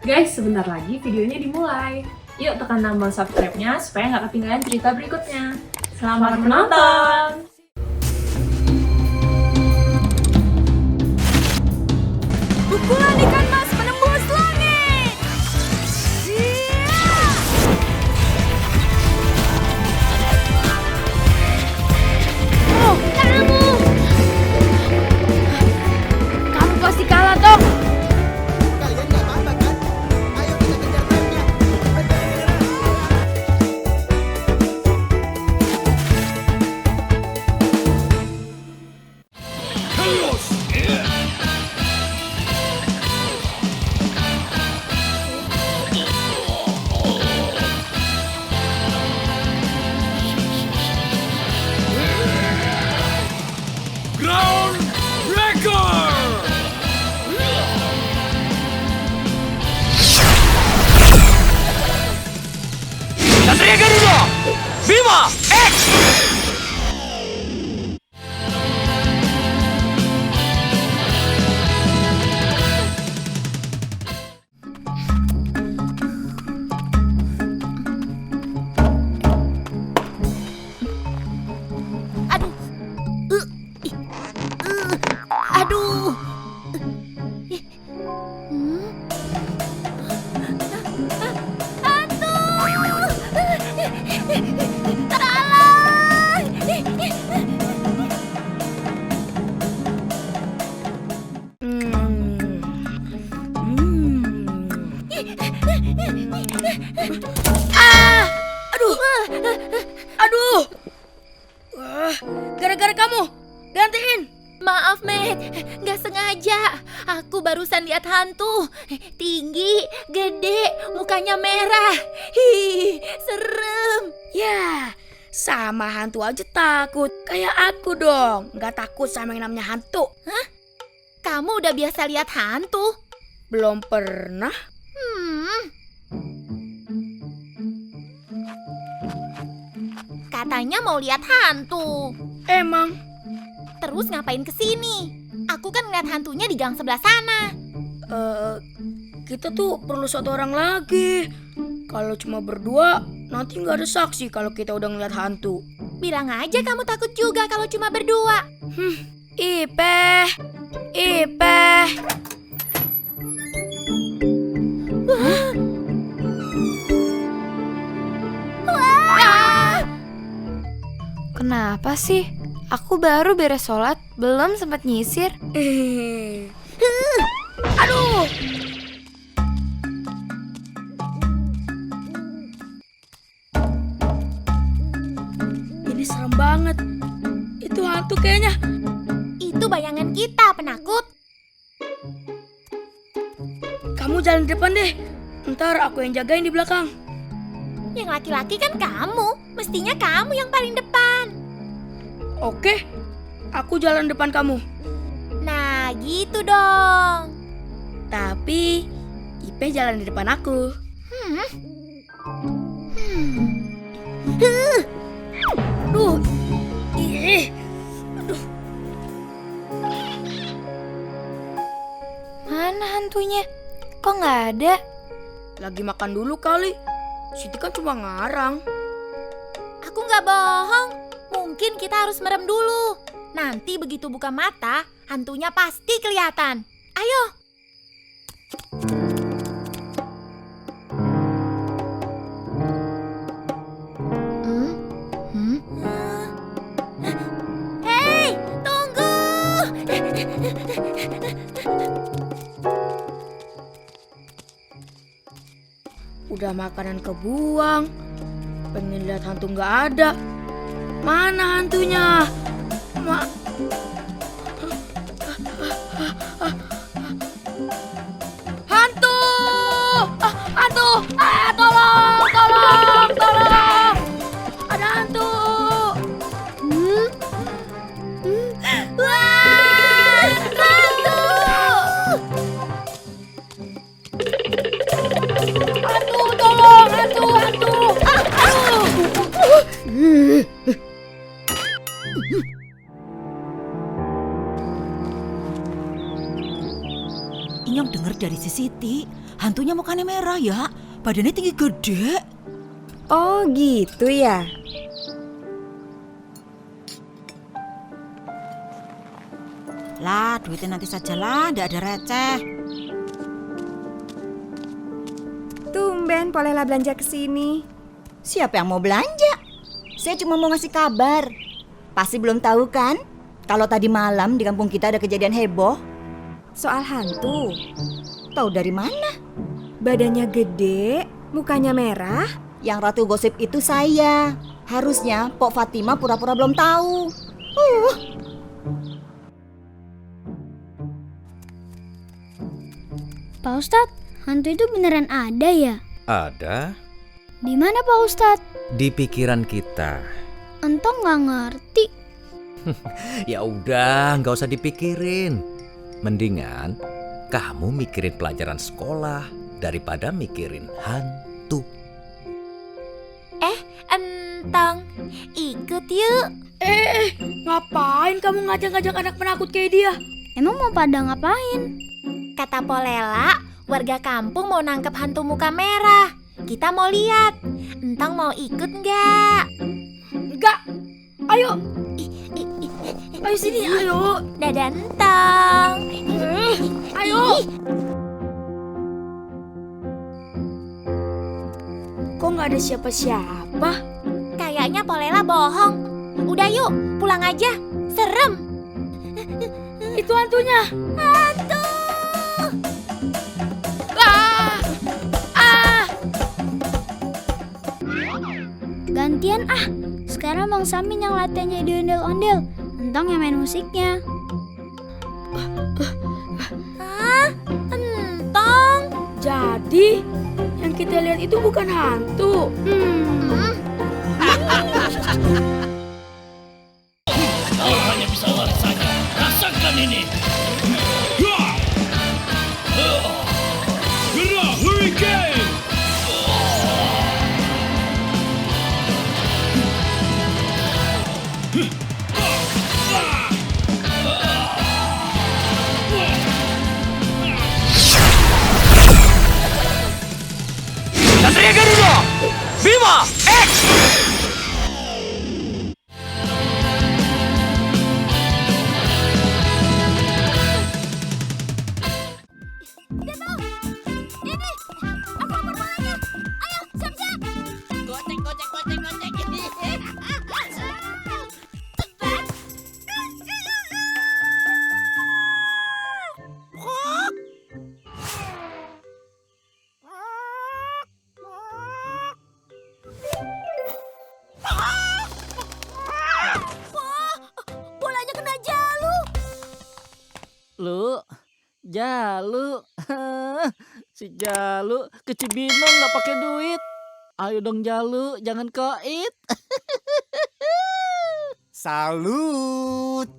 Guys, sebentar lagi videonya dimulai. Yuk tekan tombol subscribe-nya supaya nggak ketinggalan cerita berikutnya. Selamat menonton! Pukulan ikan mas menembus langit. Oh, kamu pasti kalah, Tok. Kalian nggak apa-apa kan? Ayo kita kejar truknya. Ground Breaker! Satria Garuda! Bima X! Aduh. Aduh. Aduh. Aduh. Wah, gara-gara kamu. Gantiin. Maaf, Matt. Nggak sengaja. Aku barusan lihat hantu. Tinggi, gede, mukanya merah. Hi, serem. Ya, sama hantu aja takut. Kayak aku dong. Nggak takut sama yang namanya hantu. Hah? Kamu udah biasa lihat hantu? Belum pernah. Katanya mau lihat hantu. Emang? Terus ngapain kesini? Aku kan ngeliat hantunya di gang sebelah sana. Kita tuh perlu satu orang lagi. Kalau cuma berdua, nanti nggak ada saksi kalau kita udah ngeliat hantu. Bilang aja kamu takut juga kalau cuma berdua. Ipeh. Kenapa sih? Aku baru beres sholat, belum sempat nyisir. Aduh. Ini serem banget. Itu hantu kayaknya. Itu bayangan kita, penakut. Kamu jalan di depan deh. Ntar aku yang jagain di belakang. Yang laki-laki kan kamu. Mestinya kamu yang paling depan. Oke, aku jalan depan kamu. Nah, gitu dong. Tapi Ipe jalan di depan aku. Aduh. Ih. Aduh. Mana hantunya? Kok nggak ada? Lagi makan dulu kali. Siti kan cuma ngarang. Aku nggak bohong. Mungkin kita harus merem dulu. Nanti begitu buka mata, hantunya pasti kelihatan. Ayo. Hei, tunggu. Udah makanan kebuang. Pengen lihat hantu nggak ada. Mana hantunya? Hantu! Hantu! Tolong! Ada hantu! Wah! Hantu! Hantu, tolong! Hantu! Aduh! Siti, hantunya mukanya merah ya, badannya tinggi gede. Oh gitu ya. Lah, duitnya nanti sajalah, ndak ada receh. Tumben Polela belanja ke sini. Siapa yang mau belanja? Saya cuma mau ngasih kabar. Pasti belum tahu kan? Kalau tadi malam di kampung kita ada kejadian heboh. Soal hantu. Tahu dari mana? Badannya gede, mukanya merah. Yang ratu gosip itu saya. Harusnya Pok Fatima pura-pura belum tahu. Pak Ustadz, hantu itu beneran ada ya? Ada Di mana Pak Ustadz? di pikiran kita. Entong nggak ngerti. Ya udah, nggak usah dipikirin. Mendingan kamu mikirin pelajaran sekolah daripada mikirin hantu. Entong, ikut yuk. Ngapain kamu ngajak-ngajak anak penakut kayak dia? Emang mau pada ngapain? Kata Polela, warga kampung mau nangkep hantu muka merah. Kita mau lihat. Entong mau ikut nggak? Enggak. Ayo. Ayo sini, ayo. Dadah Entong. Ayo. Kok nggak ada siapa-siapa? Kayaknya Polela bohong. Udah yuk, pulang aja. Serem. Itu hantunya. Hantu. Gantian ah. Sekarang Bang Samin yang latihan jadi ondel-ondel. Entong yang main musiknya. Entong. Jadi yang kita lihat itu bukan hantu. Kau hanya bisa lari saja. Rasakan ini. Gerak Hurricane. Satria Garuda! Bima X! Bolanya kena Jalu. Lu, Jalu, si Jalu ke Cibinong nggak pakai duit. Ayo dong Jalu, jangan koit. Salut.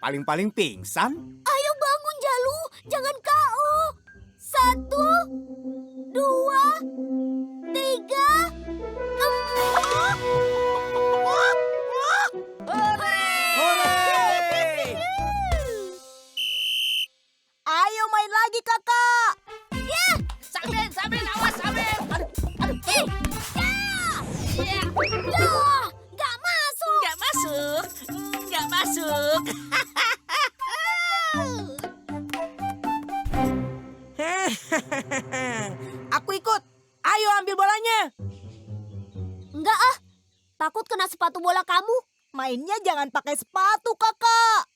Paling-paling pingsan. Ayo bangun Jalu, jangan KO. 1, 2, 3, 4. Ayo main lagi kakak. Ya, Samin, awas Samin. Aduh. Ya. Loh, nggak masuk. Nggak masuk. Aku ikut. Ayo ambil bolanya. Enggak ah, takut kena sepatu bola kamu. Mainnya jangan pakai sepatu kakak.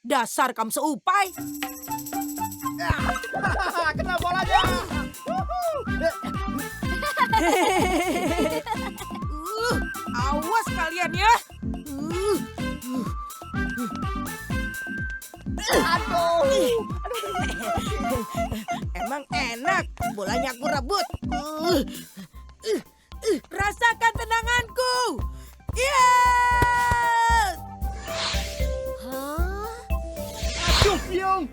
Dasar kamu seupai. Kena bolanya. Awas kalian ya. Aduh. Emang enak bolanya aku rebut. Rasakan tendanganku. Iya. Aduh, Piung.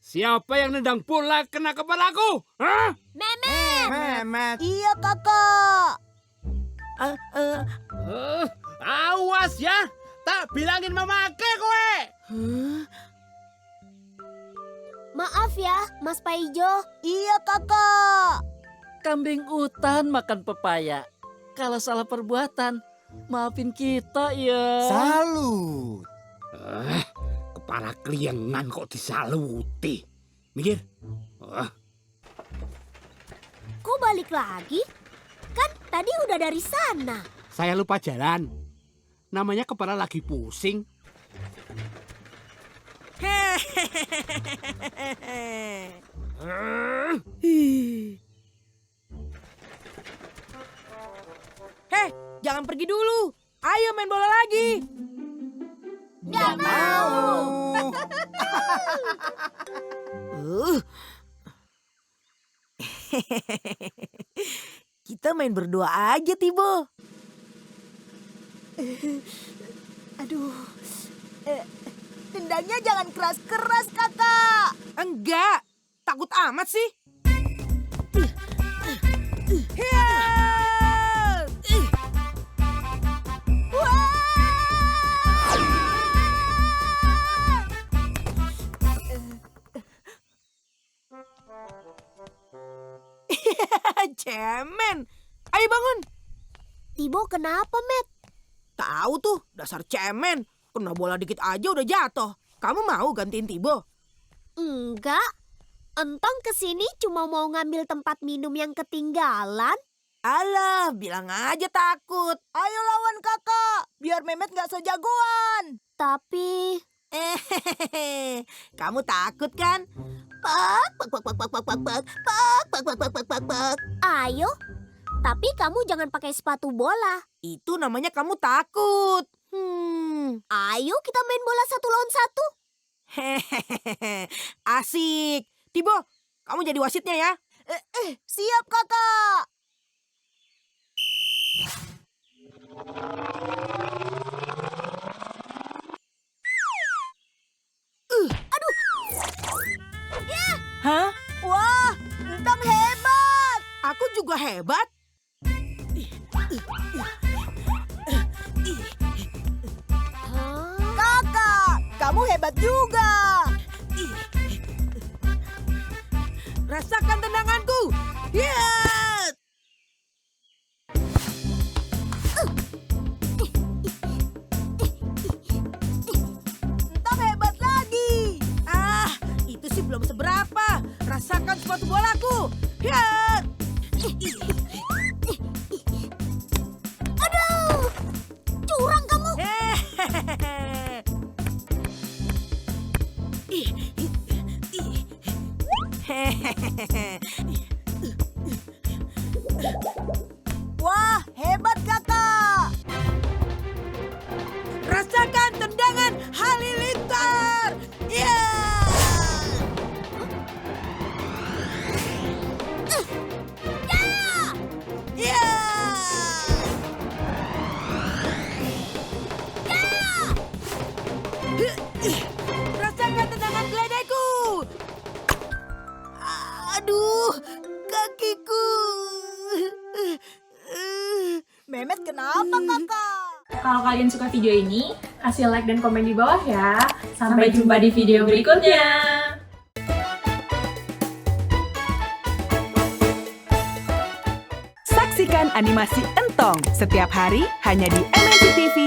Siapa yang nendang bola kena kepalaku? Hah? Memet. Memet. Iya kakak. Awas ya, tak bilangin memakai kowe. Maaf ya, Mas Paijo. Iya kakak. Kambing hutan makan pepaya. Kalau salah perbuatan, maafin kita ya. Salut. Kepala kliengan kok disaluti. Mikir. Kok balik lagi? Kan tadi udah dari sana. Saya lupa jalan. Namanya kepala lagi pusing. Heh, jangan pergi dulu. Ayo main bola lagi. Nggak mau. Kita main berdua aja, Tibo. Aduh. Tendangnya jangan keras-keras, kakak. Enggak. Takut amat sih. Cemen. Ayo bangun. Tibo kenapa, Met? Tahu tuh, dasar cemen. Kena bola dikit aja udah jatuh. Kamu mau gantiin Tibo? Enggak. Entong kesini cuma mau ngambil tempat minum yang ketinggalan. Alah, bilang aja takut. Ayo lawan kakak, biar Memet nggak so jagoan. Tapi... Kamu takut kan? Ayo. Tapi kamu jangan pakai sepatu bola. Itu namanya kamu takut. Ayo kita main bola 1 lawan 1. Asik. Tibo, kamu jadi wasitnya ya. Siap kakak. Aduh. Hah? Wah, Entang hebat. Aku juga hebat. Kakak, kamu hebat juga. Rasakan tendanganku. Yeah! Entang hebat lagi. Itu sih belum seberapa. Rasakan sepatu bolaku. Yeah! Aduh. Curang kamu. Wah, hebat kakak. Rasakan tendangan Halilintar. Rasakan tendangan geledeku. Aduh, kakiku. Memet kenapa kakak? Kalau kalian suka video ini, kasih like dan komen di bawah ya. Sampai jumpa di video berikutnya. Saksikan animasi Entong setiap hari hanya di MNC TV